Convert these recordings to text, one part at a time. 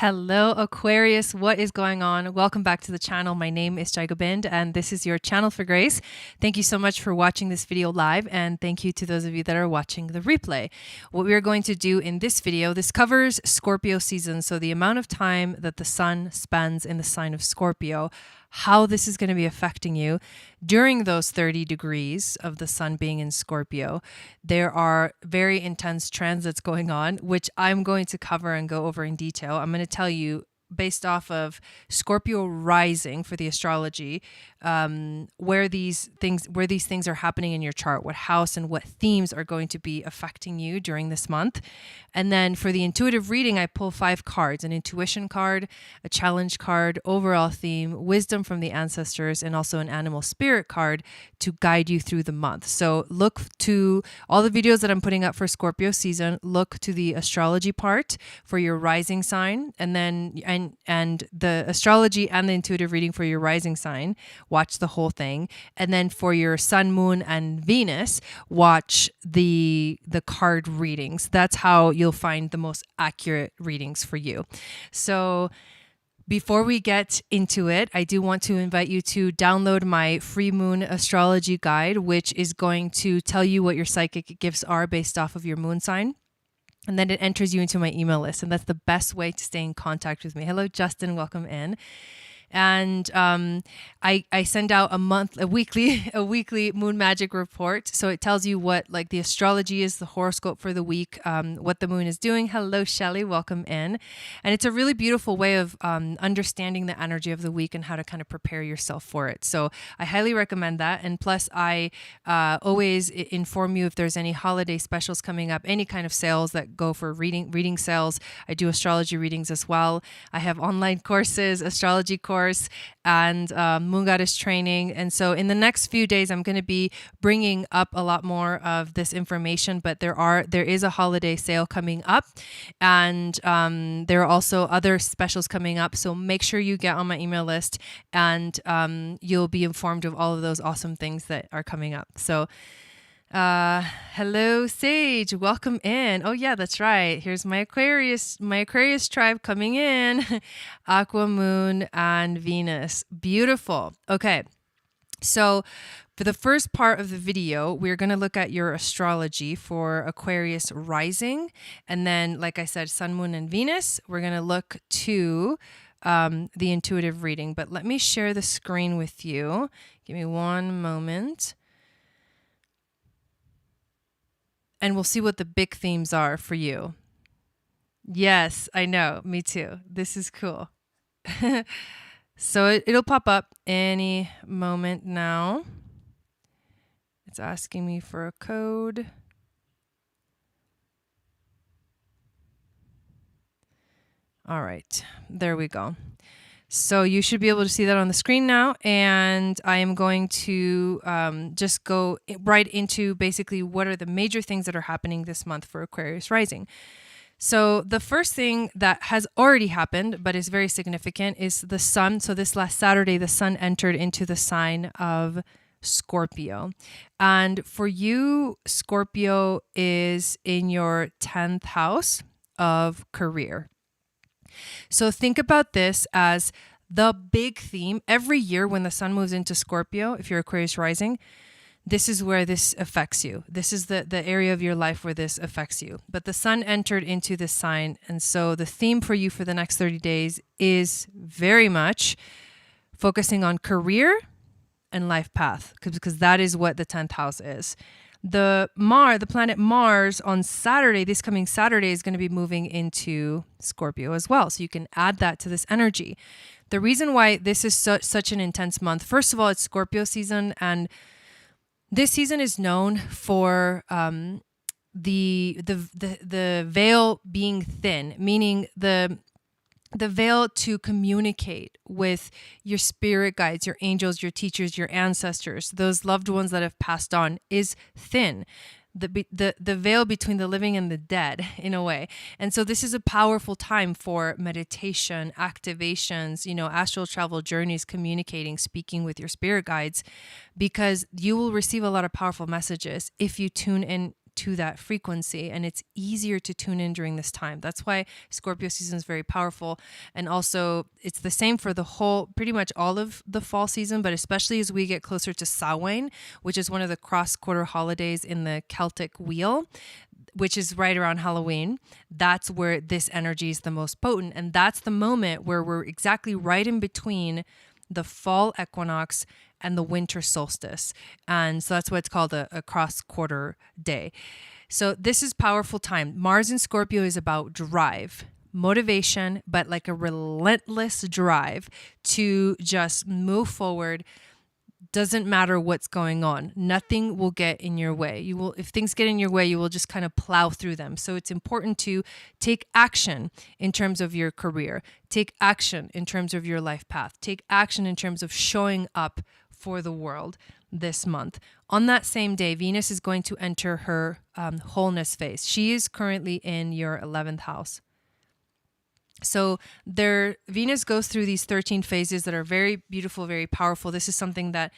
Hello Aquarius, what is going on? Welcome back to the channel. My name is Gobind and this is your channel for grace. Thank you so much for watching this video live, and thank you to those of you that are watching the replay. What we are going to do in this video, this covers Scorpio season, so the amount of time that the sun spends in the sign of Scorpio, how this is going to be affecting you during those 30 degrees of the sun being in Scorpio. There are very intense transits going on, which I'm going to cover and go over in detail. I'm going to tell you based off of Scorpio rising for the astrology, where these things are happening in your chart, what house and what themes are going to be affecting you during this month. And then for the intuitive reading, I pull 5 cards: an intuition card, a challenge card, overall theme, wisdom from the ancestors, and also an animal spirit card to guide you through the month. So look to all the videos that I'm putting up for Scorpio season. Look to the astrology part for your rising sign, and then and the astrology and the intuitive reading for your rising sign. Watch the whole thing. And then for your sun, moon, and Venus, watch the card readings. That's how you'll find the most accurate readings for you. So before we get into it, I do want to invite you to download my free moon astrology guide, which is going to tell you what your psychic gifts are based off of your moon sign. And then it enters you into my email list. And that's the best way to stay in contact with me. Hello, Justin. Welcome in. And I send out a weekly moon magic report. So it tells you what like the astrology is, the horoscope for the week, what the moon is doing. Hello, Shelly, welcome in. And it's a really beautiful way of understanding the energy of the week and how to kind of prepare yourself for it. So I highly recommend that. And plus I always inform you if there's any holiday specials coming up, any kind of sales that go for reading sales. I do astrology readings as well. I have online courses, astrology course, and moon goddess training. And so in the next few days, I'm going to be bringing up a lot more of this information, but there is a holiday sale coming up, and there are also other specials coming up. So make sure you get on my email list, and you'll be informed of all of those awesome things that are coming up. So hello, Sage. Welcome in. Oh yeah, that's right. Here's my Aquarius tribe coming in. Aqua, Moon, and Venus. Beautiful. Okay. So for the first part of the video, we're going to look at your astrology for Aquarius rising. And then, like I said, Sun, Moon, and Venus. We're going to look to the intuitive reading. But let me share the screen with you. Give me one moment. And we'll see what the big themes are for you. Yes, I know. Me too. This is cool. So it'll pop up any moment now. It's asking me for a code. All right, there we go. So you should be able to see that on the screen now, and I am going to just go right into basically what are the major things that are happening this month for Aquarius rising. So the first thing that has already happened, but is very significant, is the sun. So this last Saturday, the sun entered into the sign of Scorpio. And for you, Scorpio is in your 10th house of career. So think about this as the big theme. Every year when the sun moves into Scorpio, if you're Aquarius rising, this is where this affects you. This is the area of your life where this affects you. But the sun entered into this sign. And so the theme for you for the next 30 days is very much focusing on career and life path, because that is what the 10th house is. The planet Mars on Saturday, this coming Saturday, is going to be moving into Scorpio as well. So you can add that to this energy. The reason why this is such an intense month, first of all, it's Scorpio season, and this season is known for the veil being thin, meaning the veil to communicate with your spirit guides, your angels, your teachers, your ancestors, those loved ones that have passed on, is thin. The veil between the living and the dead, in a way. And so this is a powerful time for meditation, activations, astral travel journeys, communicating, speaking with your spirit guides, because you will receive a lot of powerful messages if you tune in to that frequency, and it's easier to tune in during this time. That's why Scorpio season is very powerful. And also it's the same for the whole, pretty much all of the fall season, but especially as we get closer to Samhain, which is one of the cross-quarter holidays in the Celtic wheel, which is right around Halloween. That's where this energy is the most potent. And that's the moment where we're exactly right in between the fall equinox and the winter solstice. And so that's why it's called a cross-quarter day. So this is powerful time. Mars in Scorpio is about drive, motivation, but like a relentless drive to just move forward. Doesn't matter what's going on. Nothing will get in your way. You will, if things get in your way, you will just kind of plow through them. So it's important to take action in terms of your career, take action in terms of your life path, take action in terms of showing up for the world this month. On that same day, Venus is going to enter her wholeness phase. She is currently in your 11th house. So Venus goes through these 13 phases that are very beautiful, very powerful. This is something that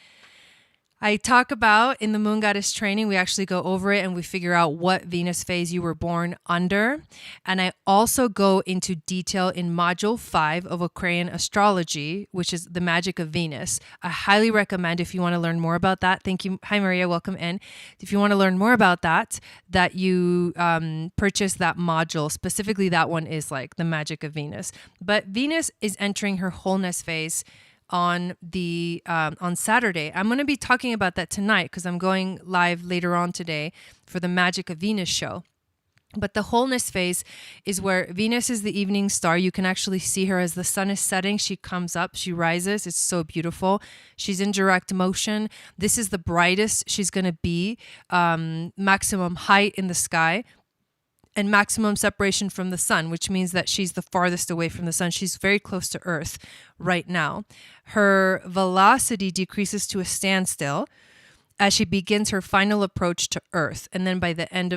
I talk about in the Moon Goddess training. We actually go over it and we figure out what Venus phase you were born under. And I also go into detail in module 5 of Aquarian Astrology, which is the magic of Venus. I highly recommend, if you want to learn more about that. Thank you. Hi, Maria. Welcome in. If you want to learn more about that you purchase that module. Specifically, that one is like the magic of Venus. But Venus is entering her wholeness phase on Saturday. I'm going to be talking about that tonight because I'm going live later on today for the Magic of Venus show. But the wholeness phase is where Venus is the evening star. You can actually see her as the sun is setting. She comes up, she rises. It's so beautiful. She's in direct motion. This is the brightest she's going to be, maximum height in the sky, and maximum separation from the sun, which means that she's the farthest away from the sun. She's very close to Earth right now. Her velocity decreases to a standstill as she begins her final approach to Earth. And then by the end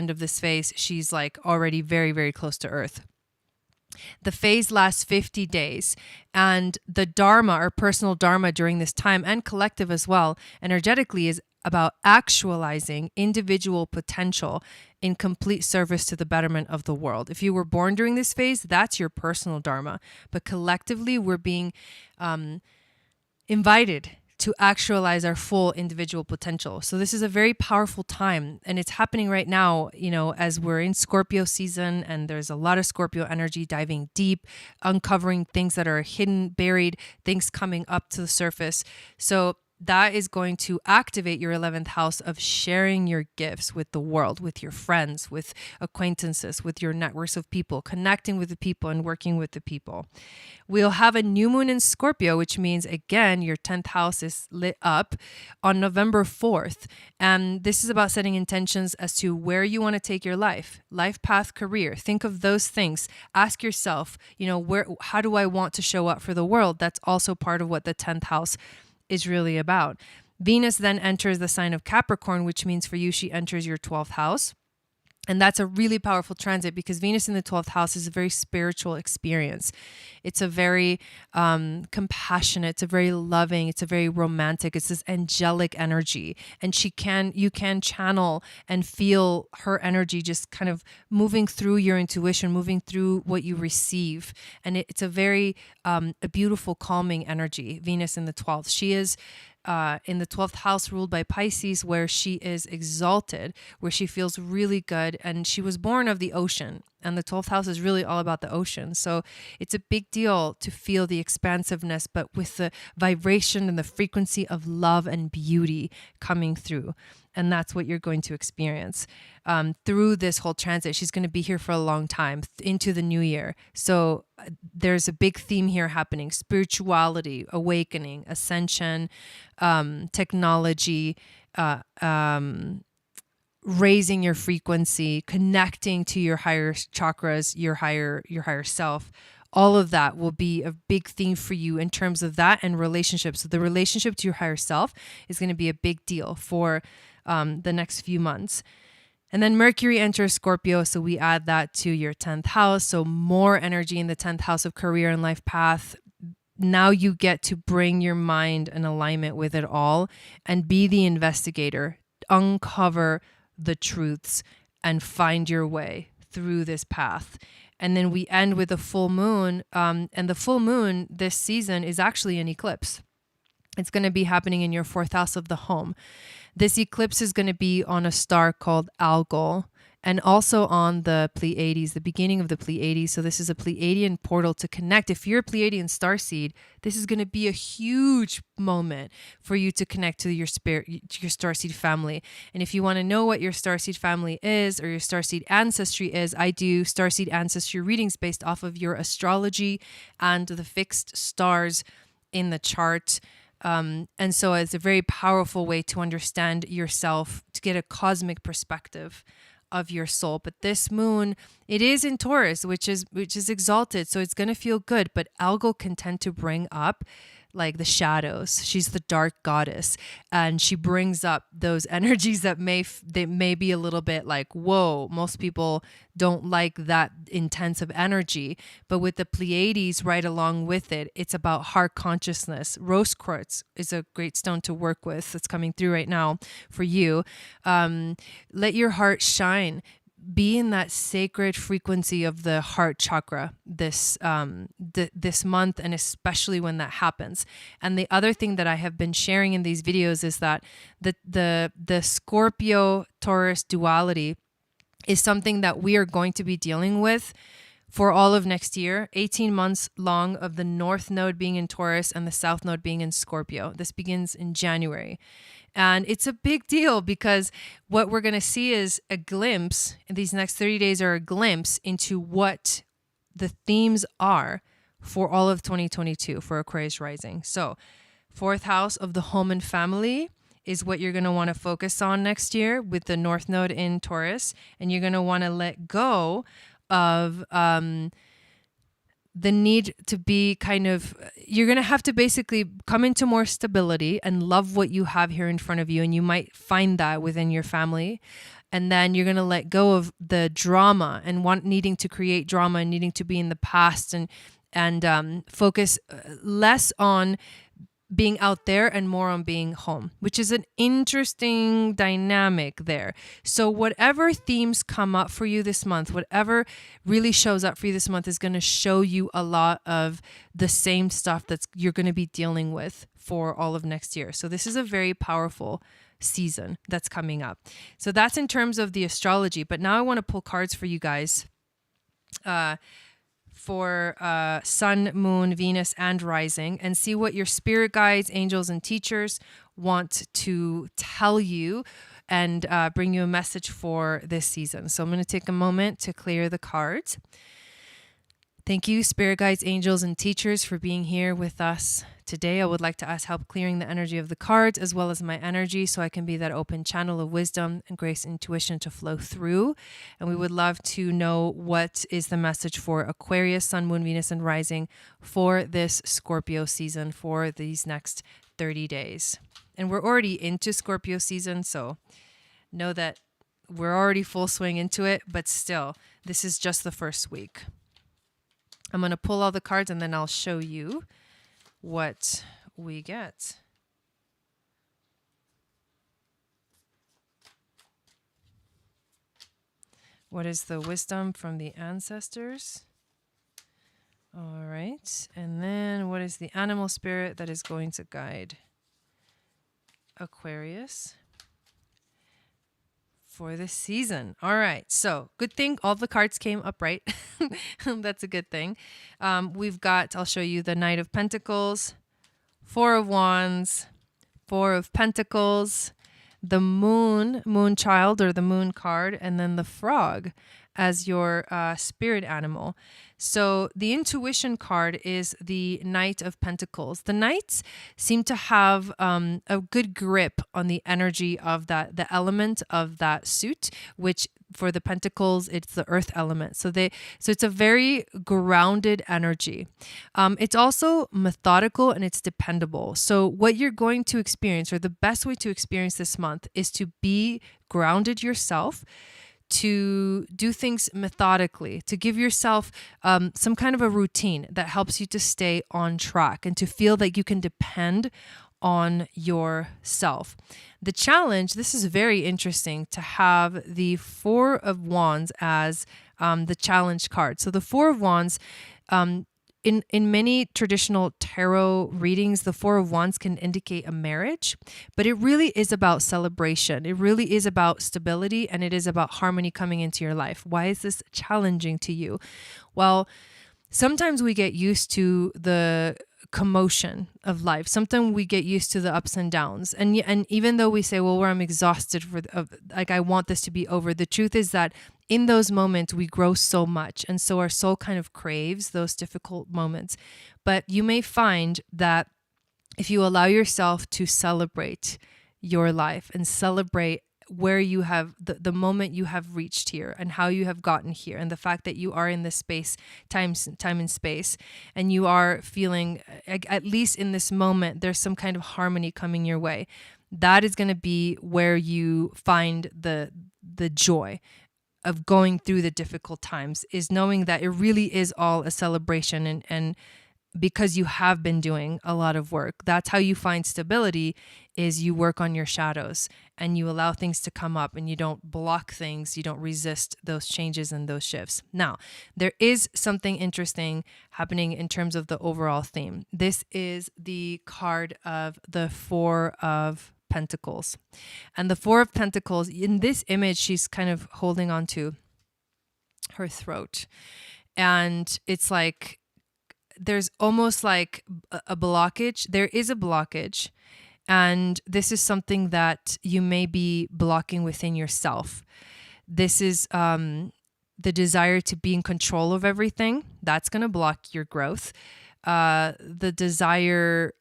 of this phase, she's like already very, very close to Earth. The phase lasts 50 days, and the Dharma, our personal Dharma during this time, and collective as well, energetically, is about actualizing individual potential in complete service to the betterment of the world. If you were born during this phase, that's your personal Dharma. But collectively, we're being invited to actualize our full individual potential. So this is a very powerful time, and it's happening right now, as we're in Scorpio season, and there's a lot of Scorpio energy diving deep, uncovering things that are hidden, buried, things coming up to the surface. So that is going to activate your 11th house of sharing your gifts with the world, with your friends, with acquaintances, with your networks of people, connecting with the people and working with the people. We'll have a new moon in Scorpio, which means, again, your 10th house is lit up on November 4th. And this is about setting intentions as to where you want to take your life path, career. Think of those things. Ask yourself, how do I want to show up for the world? That's also part of what the 10th house is really about. Venus then enters the sign of Capricorn, which means for you, she enters your 12th house. And that's a really powerful transit because Venus in the 12th house is a very spiritual experience. It's a very compassionate, it's a very loving, it's a very romantic, it's this angelic energy. And you can channel and feel her energy just kind of moving through your intuition, moving through what you receive. And it's a very a beautiful, calming energy, Venus in the 12th. She is in the 12th house ruled by Pisces, where she is exalted, where she feels really good. And she was born of the ocean, and the 12th house is really all about the ocean. So it's a big deal to feel the expansiveness, but with the vibration and the frequency of love and beauty coming through. And that's what you're going to experience through this whole transit. She's going to be here for a long time into the new year. So there's a big theme here happening: spirituality, awakening, ascension, technology, raising your frequency, connecting to your higher chakras, your higher self. All of that will be a big theme for you in terms of that and relationships. So the relationship to your higher self is going to be a big deal for the next few months. And then Mercury enters Scorpio, so we add that to your 10th house. So more energy in the 10th house of career and life path. Now you get to bring your mind in alignment with it all and be the investigator, uncover the truths and find your way through this path. And then we end with a full moon. And the full moon this season is actually an eclipse. It's going to be happening in your 4th house of the home. This eclipse is going to be on a star called Algol, and also on the Pleiades, the beginning of the Pleiades. So this is a Pleiadian portal to connect. If you're a Pleiadian starseed, this is going to be a huge moment for you to connect to your spirit, your starseed family. And if you want to know what your starseed family is or your starseed ancestry is, I do starseed ancestry readings based off of your astrology and the fixed stars in the chart. And so it's a very powerful way to understand yourself, to get a cosmic perspective of your soul. But this moon, it is in Taurus, which is exalted, so it's going to feel good. But Algol can tend to bring up like the shadows. She's the dark goddess, and she brings up those energies that may be a little bit like, whoa, most people don't like that intense of energy. But with the Pleiades right along with it, it's about heart consciousness. Rose quartz is a great stone to work with that's coming through right now for you. Let your heart shine. Be in that sacred frequency of the heart chakra this month, and especially when that happens. And the other thing that I have been sharing in these videos is that the Scorpio Taurus duality is something that we are going to be dealing with for all of next year, 18 months long, of the North Node being in Taurus and the South Node being in Scorpio. This begins in January. And it's a big deal because what we're going to see is a glimpse, and these next 30 days are a glimpse into what the themes are for all of 2022 for Aquarius rising. So 4th house of the home and family is what you're going to want to focus on next year with the North Node in Taurus. And you're going to want to let go of the need to be you're going to have to basically come into more stability and love what you have here in front of you. And you might find that within your family. And then you're going to let go of the drama and needing to create drama and needing to be in the past, and focus less on being out there and more on being home, which is an interesting dynamic there. So whatever themes come up for you this month, whatever really shows up for you this month is going to show you a lot of the same stuff that's you're going to be dealing with for all of next year. So this is a very powerful season that's coming up. So that's in terms of the astrology. But now I want to pull cards for you guys. For Sun, Moon, Venus, and Rising, and see what your spirit guides, angels, and teachers want to tell you and bring you a message for this season. So I'm going to take a moment to clear the cards. Thank you, spirit guides, angels, and teachers, for being here with us today. I would like to ask help clearing the energy of the cards as well as my energy, so I can be that open channel of wisdom and grace, intuition to flow through. And we would love to know what is the message for Aquarius, Sun, Moon, Venus, and Rising for this Scorpio season for these next 30 days. And we're already into Scorpio season, so know that we're already full swing into it, but still, this is just the first week. I'm going to pull all the cards and then I'll show you what we get. What is the wisdom from the ancestors? All right. And then what is the animal spirit that is going to guide Aquarius for this season? All right. So good thing all the cards came up right. That's a good thing. We've got, I'll show you the Knight of Pentacles, Four of Wands, Four of Pentacles, the Moon Child or the Moon card, and then the Frog as your spirit animal. So the intuition card is the Knight of Pentacles. The Knights seem to have a good grip on the energy of the element of that suit, which for the Pentacles, it's the earth element. So it's a very grounded energy. It's also methodical and it's dependable. So what you're going to experience, or the best way to experience this month, is to be grounded yourself, to do things methodically, to give yourself some kind of a routine that helps you to stay on track and to feel that you can depend on yourself. The challenge, this is very interesting to have the Four of Wands as the challenge card. So the Four of Wands, in many traditional tarot readings, the Four of Wands can indicate a marriage, but it really is about celebration. It really is about stability, and it is about harmony coming into your life. Why is this challenging to you? Well, sometimes we get used to the commotion of life. Sometimes we get used to the ups and downs. And even though we say, well, where I'm exhausted like I want this to be over, the truth is that in those moments we grow so much. And so our soul kind of craves those difficult moments. But you may find that if you allow yourself to celebrate your life and celebrate where you have the moment you have reached here and how you have gotten here, and the fact that you are in this space, time and space, and you are feeling, at least in this moment, there's some kind of harmony coming your way. That is going to be where you find the joy of going through the difficult times, is knowing that it really is all a celebration, and because you have been doing a lot of work. That's how you find stability, is you work on your shadows and you allow things to come up, and you don't block things. You don't resist those changes and those shifts. Now, there is something interesting happening in terms of the overall theme. This is the card of the Four of Pentacles. And the Four of Pentacles, in this image, she's kind of holding on to her throat. And it's like, there's almost like a blockage. There is a blockage. And this is something that you may be blocking within yourself. This is the desire to be in control of everything. That's going to block your growth. The desire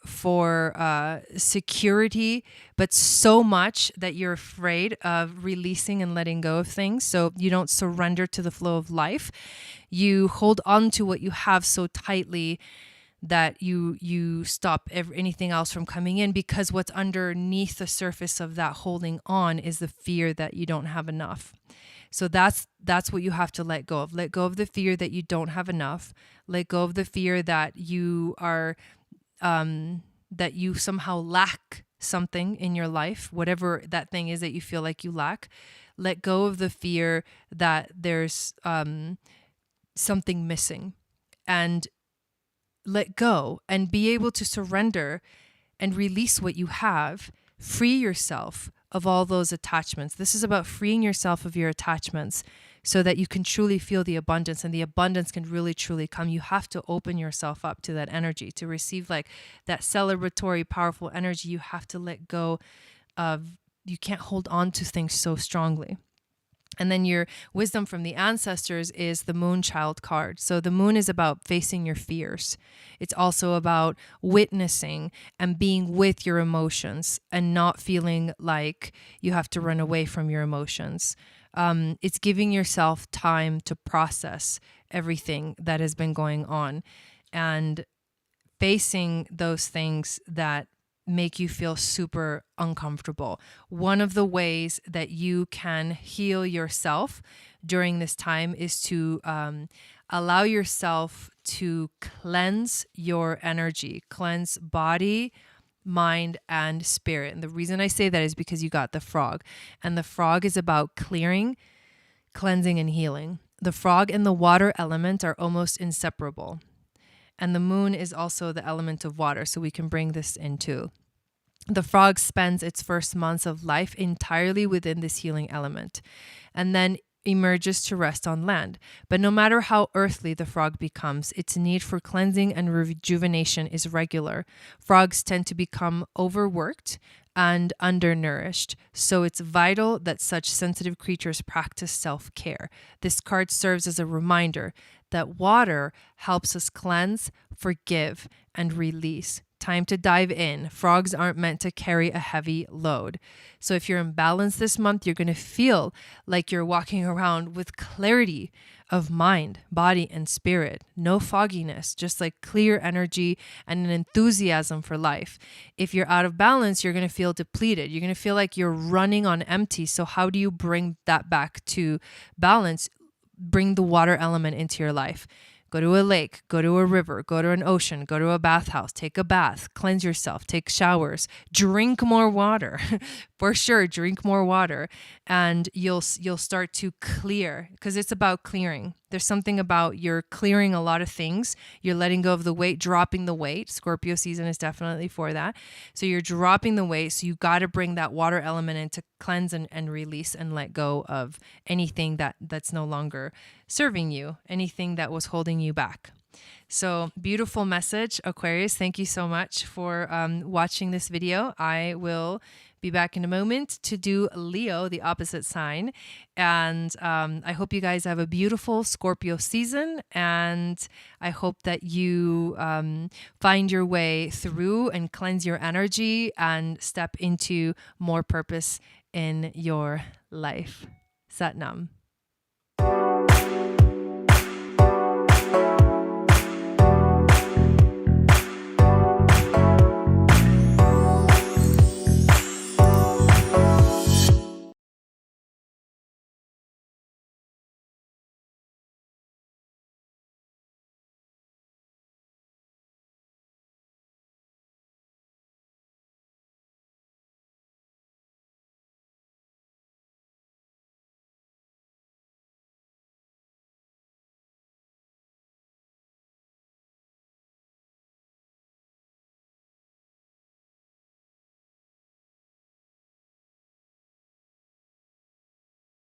for security, but so much that you're afraid of releasing and letting go of things. So you don't surrender to the flow of life. You hold on to what you have so tightly that you stop anything else from coming in, because what's underneath the surface of that holding on is the fear that you don't have enough. So that's what you have to let go of. Let go of the fear that you don't have enough. Let go of the fear that you are, that you somehow lack something in your life, whatever that thing is that you feel like you lack. Let go of the fear that there's something missing, and let go and be able to surrender and release what you have. Free yourself of all those attachments. This is about freeing yourself of your attachments so that you can truly feel the abundance, and the abundance can really truly come. You have to open yourself up to that energy to receive like that celebratory, powerful energy. You have to let go of, you can't hold on to things so strongly. And then your wisdom from the ancestors is the Moon Child card. So the moon is about facing your fears. It's also about witnessing and being with your emotions and not feeling like you have to run away from your emotions. It's giving yourself time to process everything that has been going on and facing those things that make you feel super uncomfortable. One of the ways that you can heal yourself during this time is to allow yourself to cleanse your energy, cleanse body, mind, and spirit. And the reason I say that is because you got the frog, and the frog is about clearing, cleansing, and healing. The frog and the water element are almost inseparable. And the moon is also the element of water, so we can bring this in too. The frog spends its first months of life entirely within this healing element, and then emerges to rest on land. But no matter how earthly the frog becomes, its need for cleansing and rejuvenation is regular. Frogs tend to become overworked and undernourished, so it's vital that such sensitive creatures practice self-care. This card serves as a reminder that water helps us cleanse, forgive, and release. Time to dive in. Frogs aren't meant to carry a heavy load. So if you're imbalanced this month, you're going to feel like you're walking around with clarity of mind, body, and spirit. No fogginess, just like clear energy and an enthusiasm for life. If you're out of balance, you're going to feel depleted. You're going to feel like you're running on empty. So how do you bring that back to balance? Bring the water element into your life. Go to a lake, go to a river, go to an ocean, go to a bathhouse, take a bath, cleanse yourself, take showers, drink more water. For sure, drink more water, and you'll start to clear, because it's about clearing. There's something about you're clearing a lot of things. You're letting go of the weight, dropping the weight. Scorpio season is definitely for that. So you're dropping the weight. So you got to bring that water element in to cleanse and release and let go of anything that's no longer serving you, anything that was holding you back. So beautiful message, Aquarius. Thank you so much for watching this video. I will be back in a moment to do Leo, the opposite sign. And I hope you guys have a beautiful Scorpio season. And I hope that you find your way through and cleanse your energy and step into more purpose in your life. Sat Nam.